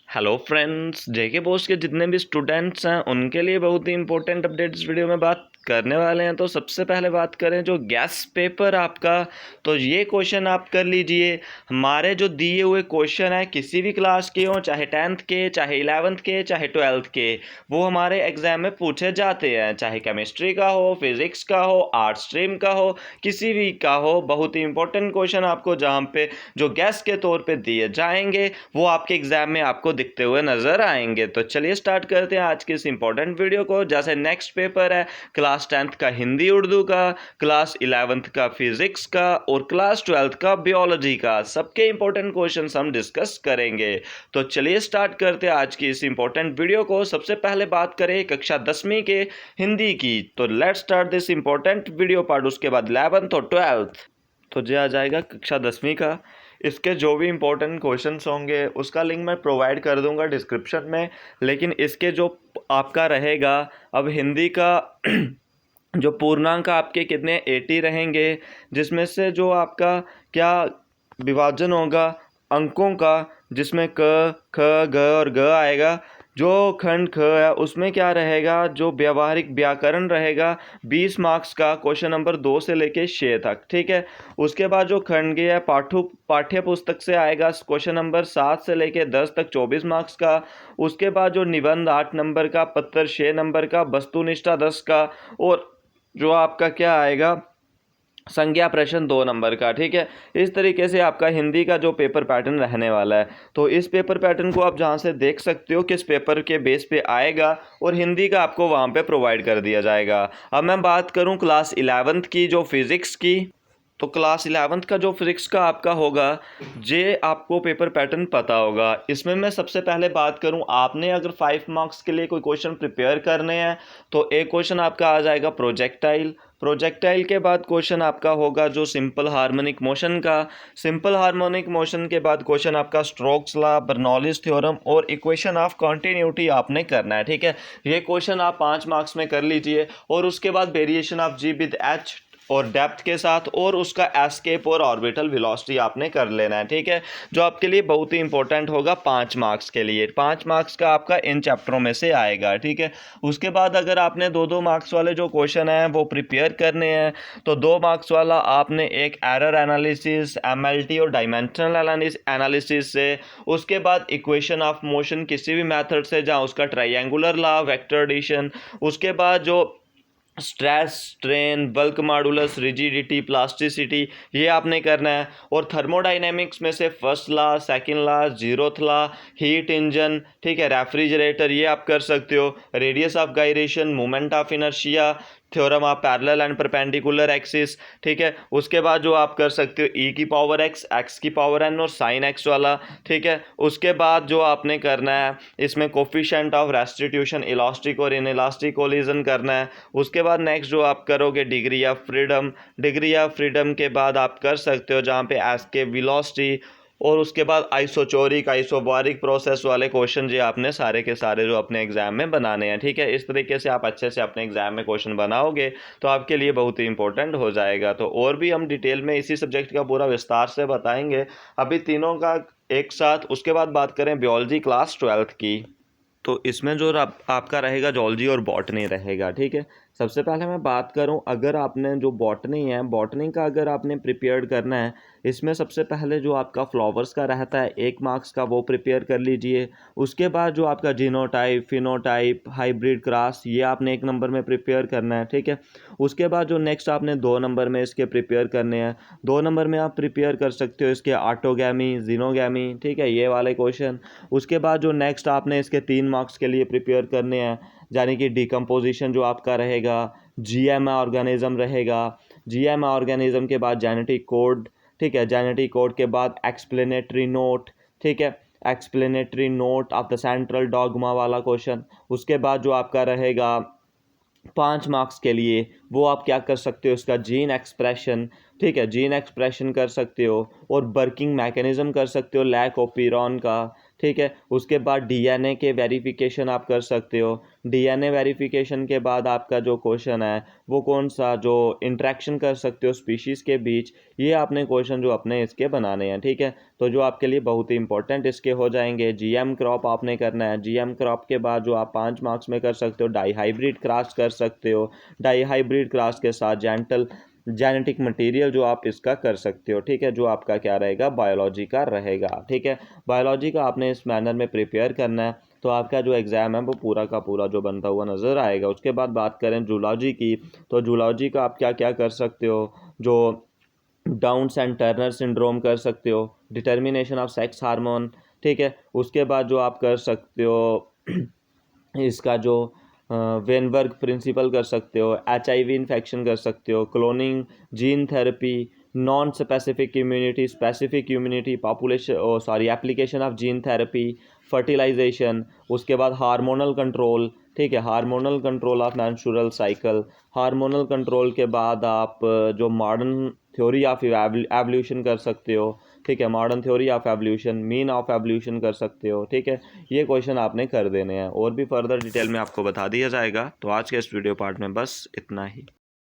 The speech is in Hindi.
हेलो फ्रेंड्स, जेके बोस के जितने भी स्टूडेंट्स हैं उनके लिए बहुत ही इंपॉर्टेंट अपडेट इस वीडियो में बात करने वाले हैं। तो सबसे पहले बात करें जो गैस पेपर आपका, तो ये क्वेश्चन आप कर लीजिए। हमारे जो दिए हुए क्वेश्चन है किसी भी क्लास के हों, चाहे 10th के, चाहे 11th के, चाहे 12th के, वो हमारे एग्जाम में पूछे जाते हैं। चाहे केमिस्ट्री का हो, फिजिक्स का हो, आर्ट स्ट्रीम का हो, किसी भी का हो, बहुत ही इंपॉर्टेंट क्वेश्चन आपको जहाँ पे जो गैस के तौर पे दिए जाएंगे वो आपके एग्जाम में आपको दिखते हुए नजर आएंगे। तो चलिए स्टार्ट करते हैं आज के इस इंपॉर्टेंट वीडियो को। जैसे नेक्स्ट पेपर है क्लास 10th का हिंदी उर्दू का, क्लास 11th का फिजिक्स का और क्लास 12th का बायोलॉजी का, सबके इंपॉर्टेंट क्वेश्चंस हम डिस्कस करेंगे। तो चलिए स्टार्ट करते हैं आज की इस इंपॉर्टेंट वीडियो को। सबसे पहले बात करें कक्षा 10वीं के हिंदी की, तो let's start this important video part. उसके बाद 11th और 12th, तो ये आ जाएगा कक्षा 10वीं का। इसके जो भी इंपॉर्टेंट क्वेश्चंस होंगे उसका लिंक मैं प्रोवाइड कर दूंगा डिस्क्रिप्शन में। लेकिन इसके जो आपका रहेगा, अब हिंदी का जो पूर्णांक आपके कितने 80 रहेंगे, जिसमें से जो आपका क्या विभाजन होगा अंकों का, जिसमें क ख ग और ग आएगा। जो खंड ख है उसमें क्या रहेगा, जो व्यवहारिक व्याकरण रहेगा 20 मार्क्स का, क्वेश्चन नंबर 2 से लेके 6 तक, ठीक है। उसके बाद जो खंड ग है पाठ्य पुस्तक से आएगा, क्वेश्चन नंबर 7 से लेके 10 तक 24 मार्क्स का। उसके बाद जो निबंध 8 नंबर का, पत्र 6 नंबर का, वस्तुनिष्ठा 10 का, और जो आपका क्या आएगा संज्ञा प्रश्न 2 नंबर का, ठीक है। इस तरीके से आपका हिंदी का जो पेपर पैटर्न रहने वाला है। तो इस पेपर पैटर्न को आप जहाँ से देख सकते हो किस पेपर के बेस पे आएगा, और हिंदी का आपको वहाँ पे प्रोवाइड कर दिया जाएगा। अब मैं बात करूँ क्लास 11th की जो फिज़िक्स की, तो क्लास 11th का जो फिजिक्स का आपका होगा, जे आपको पेपर पैटर्न पता होगा। इसमें मैं सबसे पहले बात करूं, आपने अगर 5 मार्क्स के लिए कोई क्वेश्चन प्रिपेयर करने हैं तो एक क्वेश्चन आपका आ जाएगा प्रोजेक्टाइल। प्रोजेक्टाइल के बाद क्वेश्चन आपका होगा जो सिंपल हार्मोनिक मोशन का। सिंपल हार्मोनिक मोशन के बाद क्वेश्चन आपका स्ट्रोक्स लॉ, बर्नौलीज थ्योरम और इक्वेशन ऑफ कॉन्टिन्यूटी आपने करना है, ठीक है। ये क्वेश्चन आप 5 मार्क्स में कर लीजिए। और उसके बाद variation of G with H और डेप्थ के साथ, और उसका एस्केप और ऑर्बिटल वेलोसिटी आपने कर लेना है, ठीक है। जो आपके लिए बहुत ही इंपॉर्टेंट होगा 5 मार्क्स के लिए। 5 मार्क्स का आपका इन चैप्टरों में से आएगा, ठीक है। उसके बाद अगर आपने 2-2 मार्क्स वाले जो क्वेश्चन हैं वो प्रिपेयर करने हैं, तो 2 मार्क्स वाला आपने एक एरर एनालिसिस, एमएलटी और डायमेंशनल एनालिसिस से, उसके बाद इक्वेशन ऑफ मोशन किसी भी मेथड से जहाँ उसका ट्राइंगुलर लॉ, वेक्टर एडिशन, उसके बाद जो stress, strain, bulk modulus, rigidity, plasticity, ये आपने करना है। और थर्मोडाइनेमिक्स में से first law, second law, zeroth law, heat engine, ठीक है, रेफ्रिजरेटर, ये आप कर सकते हो। Radius of gyration, moment of inertia, theorem of parallel and perpendicular axis, ठीक है। उसके बाद जो आप कर सकते हो ई की पावर एक्स, एक्स की पावर एन और साइन एक्स वाला, ठीक है। उसके बाद जो आपने करना है इसमें कोफिशिएंट ऑफ रेस्टिट्यूशन, इलास्टिक और इनइलास्टिक कोलिजन करना है। उसके बाद नेक्स्ट जो आप करोगे degree of freedom. Degree of freedom के बाद आप कर सकते हो जहाँ पे एस्केप वेलोसिटी, और उसके बाद आइसोचोरिक, आइसोबारिक प्रोसेस वाले क्वेश्चन जो आपने सारे के सारे जो अपने एग्जाम में बनाने हैं, ठीक है। इस तरीके से आप अच्छे से अपने एग्जाम में क्वेश्चन बनाओगे तो आपके लिए बहुत ही इंपॉर्टेंट हो जाएगा। तो और भी हम डिटेल में इसी सब्जेक्ट का पूरा विस्तार से बताएंगे, अभी तीनों का एक साथ। उसके बाद बात करें बायोलॉजी क्लास 12th की, तो इसमें जो आपका रहेगा जूलॉजी और बॉटनी रहेगा, ठीक है। सबसे पहले मैं बात करूं, अगर आपने जो बॉटनी है, बॉटनी का अगर आपने प्रिपेयर करना है, इसमें सबसे पहले जो आपका फ्लावर्स का रहता है 1 मार्क्स का, वो प्रिपेयर कर लीजिए। उसके बाद जो आपका जीनोटाइप, फिनोटाइप, हाइब्रिड क्रॉस, ये आपने 1 नंबर में प्रिपेयर करना है, ठीक है। उसके बाद जो नेक्स्ट आपने 2 नंबर में इसके प्रिपेयर करने हैं, 2 नंबर में आप प्रिपेयर कर सकते हो इसके ऑटोगैमी, जीनोगैमी, ठीक है, ये वाले क्वेश्चन। उसके बाद जो नेक्स्ट आपने इसके 3 मार्क्स के लिए प्रिपेयर करने हैं, यानी कि डिकम्पोजिशन जो आपका रहेगा, जीएम ऑर्गेनिज्म रहेगा। जीएम ऑर्गेनिज्म के बाद जेनेटिक कोड, ठीक है। जेनेटिक कोड के बाद एक्सप्लेनेटरी नोट, ठीक है, explanatory note of the central dogma वाला क्वेश्चन। उसके बाद जो आपका रहेगा 5 मार्क्स के लिए, वो आप क्या कर सकते हो, इसका जीन एक्सप्रेशन, ठीक है, जीन एक्सप्रेशन कर सकते हो, और वर्किंग मैकेनिज्म कर सकते हो लैक ऑफ पीरॉन का, ठीक है। उसके बाद डीएनए के वेरिफिकेशन आप कर सकते हो। डीएनए वेरिफिकेशन के बाद आपका जो क्वेश्चन है वो कौन सा जो इंट्रैक्शन कर सकते हो स्पीशीज़ के बीच, ये आपने क्वेश्चन जो अपने इसके बनाने हैं। ठीक है, तो जो आपके लिए बहुत ही इंपॉर्टेंट इसके हो जाएंगे। जीएम क्रॉप आपने करना है। जीएम क्रॉप के बाद जो आप 5 मार्क्स में कर सकते हो, डाई हाइब्रिड क्रॉस कर सकते हो। डाई हाइब्रिड क्रॉस के साथ जेनेटिक मटेरियल जो आप इसका कर सकते हो। ठीक है, जो आपका क्या रहेगा, बायोलॉजी का रहेगा। ठीक है, बायोलॉजी का आपने इस मैनर में प्रिपेयर करना है, तो आपका जो एग्ज़ाम है वो पूरा का पूरा जो बनता हुआ नज़र आएगा। उसके बाद बात करें जूलॉजी की, तो जूलॉजी का आप क्या क्या कर सकते हो, जो डाउन्स एंड टर्नर सिंड्रोम कर सकते हो, डिटर्मिनेशन ऑफ सेक्स हार्मोन। ठीक है, उसके बाद जो आप कर सकते हो इसका जो वेनबर्ग प्रिंसिपल कर सकते हो, HIV इन्फेक्शन कर सकते हो, cloning, gene therapy, non specific immunity, population application of gene therapy, fertilization. उसके बाद हार्मोनल कंट्रोल। ठीक है, hormonal control of menstrual cycle. Hormonal control के बाद आप जो मॉडर्न थ्योरी ऑफ एवोल्यूशन कर सकते हो। ठीक है, modern theory of evolution, mean of evolution कर सकते हो। ठीक है, ये क्वेश्चन आपने कर देने हैं, और भी फर्दर डिटेल में आपको बता दिया जाएगा। तो आज के इस वीडियो पार्ट में बस इतना ही।